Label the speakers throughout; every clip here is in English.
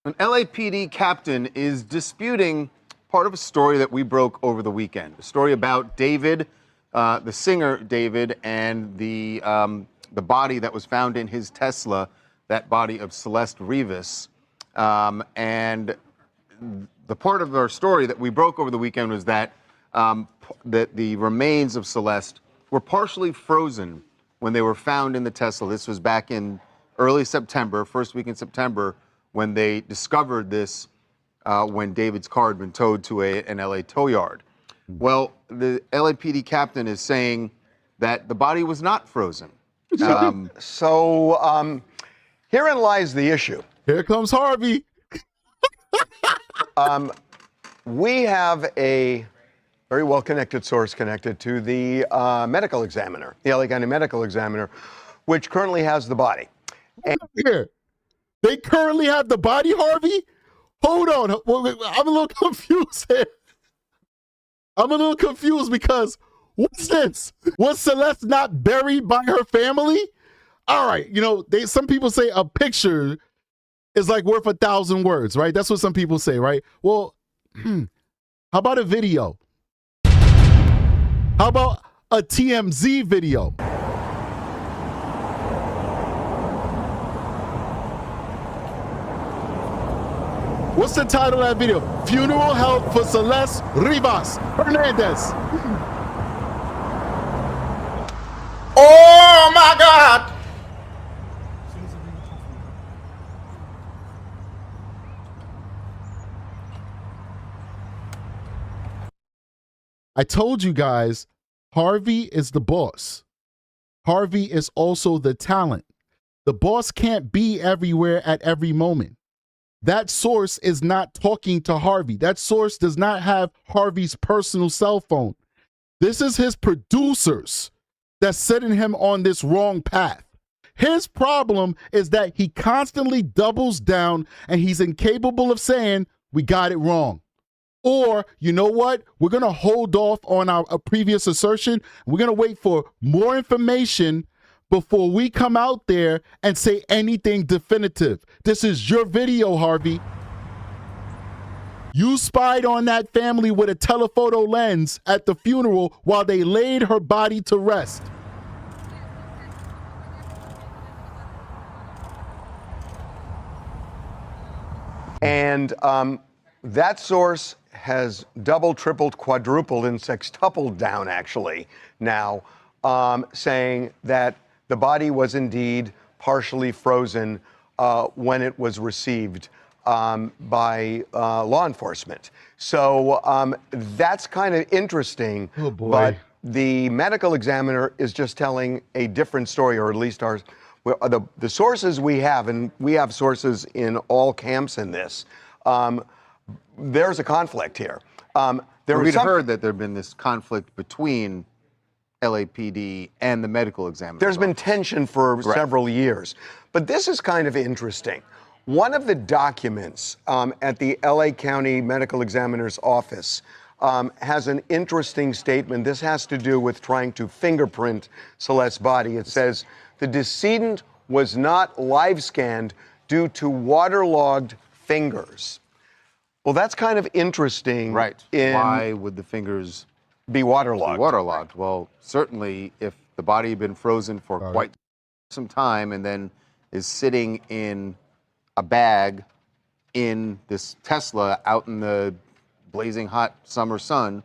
Speaker 1: An L.A.P.D. captain is disputing part of a story that we broke over the weekend. A story about David, the singer David, and the body that was found in his Tesla, that body of Celeste Rivas. And the part of our story that we broke over the weekend was that, that the remains of Celeste were partially frozen when they were found in the Tesla. This was back in early September, first week in September, when they discovered this when David's car had been towed to an LA tow yard. Well, the LAPD captain is saying that the body was not frozen.
Speaker 2: Herein lies the issue.
Speaker 3: Here comes Harvey.
Speaker 2: We have a very well-connected source connected to the medical examiner, the LA County medical examiner, which currently has the body.
Speaker 3: Here. They currently have the body, Harvey? Hold on. I'm a little confused here. I'm a little confused because what's this? Was Celeste not buried by her family? All right. You know, some people say a picture is like worth 1,000 words, right? That's what some people say, right? Well, how about a video? How about a TMZ video? What's the title of that video? Funeral Help for Celeste Rivas Hernandez.
Speaker 2: Oh my God!
Speaker 3: I told you guys, Harvey is the boss. Harvey is also the talent. The boss can't be everywhere at every moment. That source is not talking to Harvey. That source does not have Harvey's personal cell phone. This is his producers that's setting him on this wrong path. His problem is that he constantly doubles down and he's incapable of saying, we got it wrong. Or, you know what? We're going to hold off on our previous assertion. We're going to wait for more information before we come out there and say anything definitive. This is your video, Harvey. You spied on that family with a telephoto lens at the funeral while they laid her body to rest.
Speaker 2: And that source has doubled, tripled, quadrupled, and sextupled down, actually, now, saying that the body was indeed partially frozen when it was received by law enforcement. So that's kind of interesting.
Speaker 3: Oh, boy.
Speaker 2: But the medical examiner is just telling a different story, or at least the sources we have, and we have sources in all camps in this, there's a conflict here.
Speaker 1: We'd heard that there had been this conflict between LAPD and the medical examiner.
Speaker 2: There's been tension for several years. But this is kind of interesting. One of the documents at the LA County Medical Examiner's office has an interesting statement. This has to do with trying to fingerprint Celeste's body. It says, the decedent was not live scanned due to waterlogged fingers. Well, that's kind of interesting.
Speaker 1: Right. Why would the fingers
Speaker 2: be waterlogged?
Speaker 1: Well, certainly if the body had been frozen for quite some time and then is sitting in a bag in this Tesla out in the blazing hot summer sun,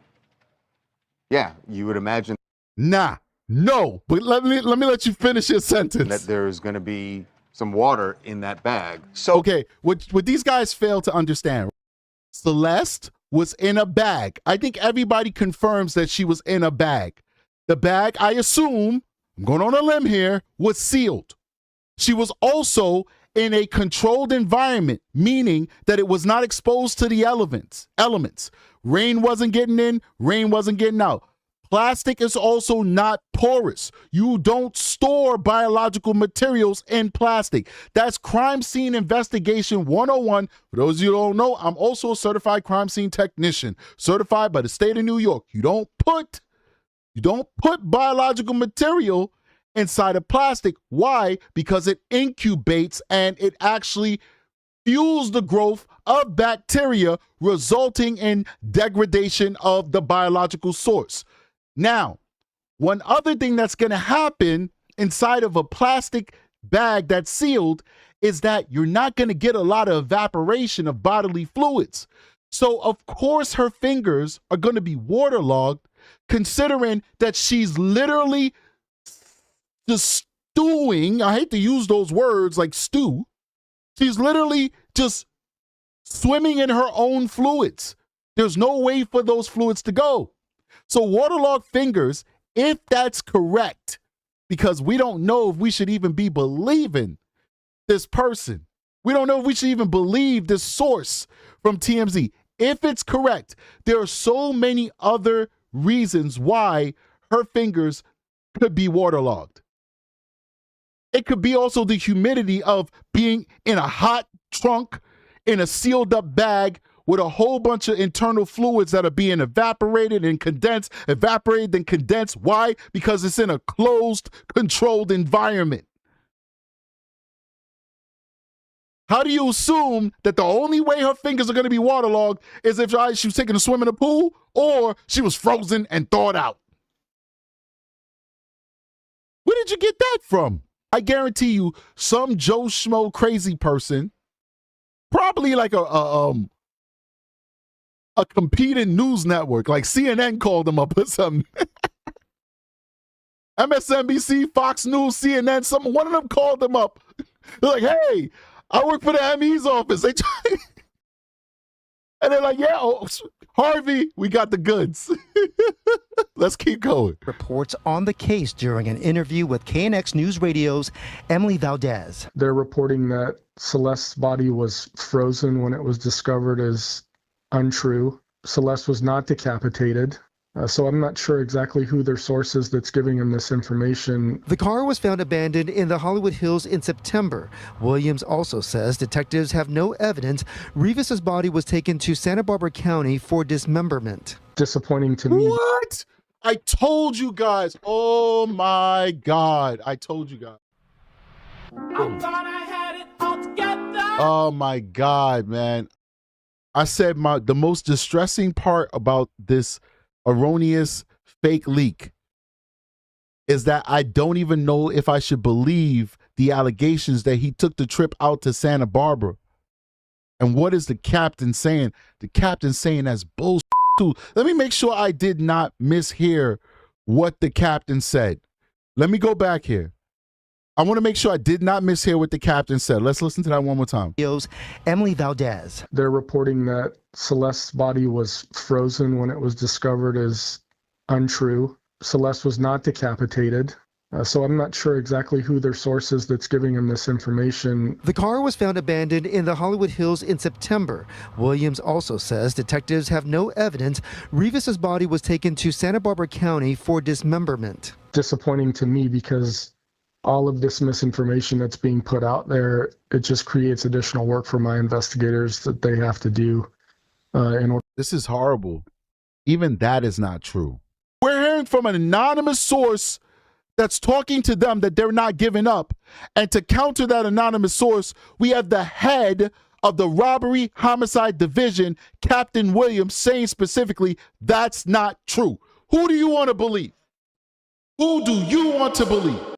Speaker 1: yeah, you would imagine.
Speaker 3: No, but let me let you finish your sentence.
Speaker 1: That there's going to be some water in that bag.
Speaker 3: So, okay, what these guys fail to understand, Celeste was in a bag. I think everybody confirms that she was in a bag. The bag, I assume, I'm going on a limb here, was sealed. She was also in a controlled environment, meaning that it was not exposed to the elements. Rain wasn't getting in, rain wasn't getting out. Plastic is also not porous. You don't store biological materials in plastic. That's crime scene investigation 101. For those of you who don't know, I'm also a certified crime scene technician, certified by the state of New York. You don't put biological material inside of plastic. Why? Because it incubates and it actually fuels the growth of bacteria, resulting in degradation of the biological source. Now, one other thing that's going to happen inside of a plastic bag that's sealed is that you're not going to get a lot of evaporation of bodily fluids. So, of course, her fingers are going to be waterlogged, considering that she's literally just stewing. I hate to use those words like stew. She's literally just swimming in her own fluids. There's no way for those fluids to go. So waterlogged fingers, if that's correct, because we don't know if we should even be believing this person. We don't know if we should even believe this source from TMZ. If it's correct, there are so many other reasons why her fingers could be waterlogged. It could be also the humidity of being in a hot trunk, in a sealed up bag with a whole bunch of internal fluids that are being evaporated and condensed, evaporated and condensed. Why? Because it's in a closed, controlled environment. How do you assume that the only way her fingers are going to be waterlogged is if she was taking a swim in a pool or she was frozen and thawed out? Where did you get that from? I guarantee you some Joe Schmo crazy person, probably like a competing news network, like CNN called them up or something. MSNBC, Fox News, CNN, one of them called them up. They're like, hey, I work for the ME's office. And they're like, yeah, Harvey, we got the goods. Let's keep going.
Speaker 4: Reports on the case during an interview with KNX News Radio's Emily Valdez.
Speaker 5: They're reporting that Celeste's body was frozen when it was discovered is untrue. Celeste was not decapitated. So I'm not sure exactly who their source is that's giving them this information.
Speaker 4: The car was found abandoned in the Hollywood Hills in September. Williams also says detectives have no evidence Rivas's body was taken to Santa Barbara County for dismemberment.
Speaker 5: Disappointing to me.
Speaker 3: What? I told you guys. Oh my God. I told you guys.
Speaker 6: I thought I had it all together.
Speaker 3: Oh my God, man. I said the most distressing part about this erroneous fake leak is that I don't even know if I should believe the allegations that he took the trip out to Santa Barbara. And what is the captain saying? The captain's saying that's bullshit too. Let me make sure I did not mishear what the captain said. Let me go back here. I want to make sure I did not mishear what the captain said. Let's listen to that one more time.
Speaker 4: Emily Valdez.
Speaker 5: They're reporting that Celeste's body was frozen when it was discovered is untrue. Celeste was not decapitated. So I'm not sure exactly who their source is that's giving them this information.
Speaker 4: The car was found abandoned in the Hollywood Hills in September. Williams also says detectives have no evidence Rivas's body was taken to Santa Barbara County for dismemberment.
Speaker 5: Disappointing to me because all of this misinformation that's being put out there, it just creates additional work for my investigators that they have to do in order.
Speaker 3: This is horrible. Even that is not true. We're hearing from an anonymous source that's talking to them that they're not giving up. And to counter that anonymous source, we have the head of the Robbery Homicide Division, Captain Williams, saying specifically that's not true. Who do you want to believe? Who do you want to believe?